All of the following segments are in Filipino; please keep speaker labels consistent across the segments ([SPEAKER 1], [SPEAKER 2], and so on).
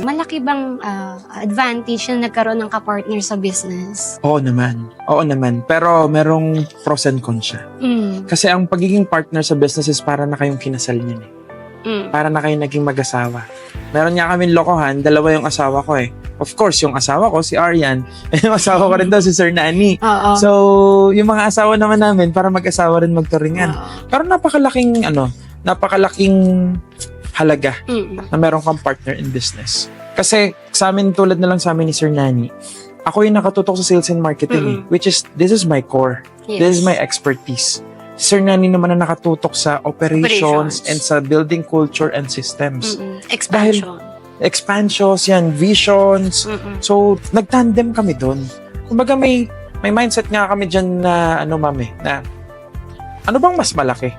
[SPEAKER 1] Malaki bang advantage na nagkaroon ng kapartner sa business?
[SPEAKER 2] Oo naman. Oo naman. Pero merong pros and cons siya. Kasi ang pagiging partner sa business is para na kayong kinasal niyan eh. Para na kayong naging mag-asawa. Meron nga kaming lokohan, dalawa yung asawa ko eh. Of course, yung asawa ko, si Arian. Yung asawa ko rin daw, si Sir Nani. So, yung mga asawa naman namin, para mag-asawa rin magturingan. Pero napakalaking halaga na meron kang partner in business. Kasi sa amin, tulad na lang sa amin ni Sir Nani, ako yung nakatutok sa sales and marketing which is, this is my core.
[SPEAKER 1] Yes.
[SPEAKER 2] This is my expertise. Sir Nani naman na nakatutok sa operations and sa building culture and systems.
[SPEAKER 1] Expansion.
[SPEAKER 2] Expansions, yan, visions. So, nagtandem kami doon. Kumbaga may mindset nga kami dyan na, na ano bang mas malaki?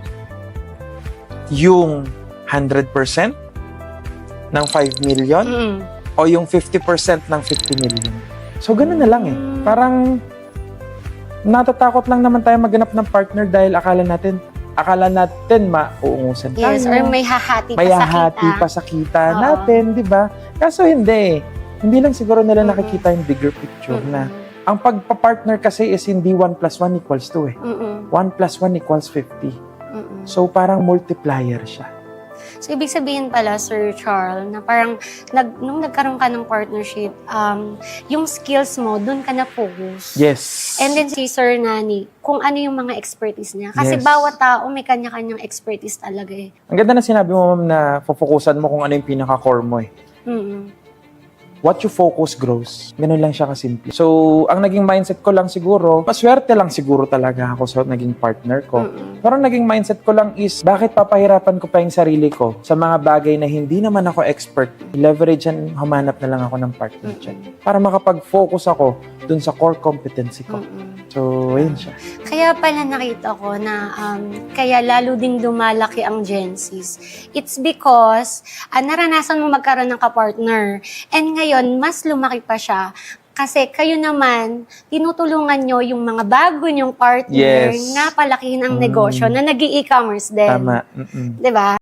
[SPEAKER 2] Yung 100% ng 5 million o yung 50% ng 50 million? So, ganun na lang eh. Parang natatakot lang naman tayo maghanap ng partner dahil akala natin mauungusan tayo.
[SPEAKER 1] Yes, or may hahati
[SPEAKER 2] pa sa kita natin, di ba? Kaso hindi. Hindi lang siguro nila nakikita yung bigger picture na ang pagpa-partner kasi is hindi 1 plus 1 equals 2 eh. 1 plus 1 equals 50. So parang multiplier siya.
[SPEAKER 1] So, ibig sabihin pala, Sir Charles, na parang nung nagkaroon ka ng partnership, yung skills mo, dun ka na-focus.
[SPEAKER 2] Yes.
[SPEAKER 1] And then si Sir Nani, kung ano yung mga expertise niya. Kasi bawat tao may kanya-kanyang expertise talaga eh.
[SPEAKER 2] Ang ganda na sinabi mo, ma'am, na focusan mo kung ano yung pinaka-core mo eh. What you focus grows. Ganun lang siya kasimple. So, ang naging mindset ko lang siguro, maswerte lang siguro talaga ako sa naging partner ko. Pero ang naging mindset ko lang is, bakit papahirapan ko pa yung sarili ko sa mga bagay na hindi naman ako expert? Leverage and humanap na lang ako ng partner dyan. Para makapag-focus ako dun sa core competency ko. So, ayun siya.
[SPEAKER 1] Kaya pala nakita ko na kaya lalo ding lumalaki ang Gen Zs. It's because naranasan mo magkaroon ng kapartner. And ngayon, mas lumaki pa siya. Kasi kayo naman, tinutulungan nyo yung mga bago nyong partner na palakihin ang negosyo na nag-i-e-commerce din.
[SPEAKER 2] Tama.
[SPEAKER 1] Diba?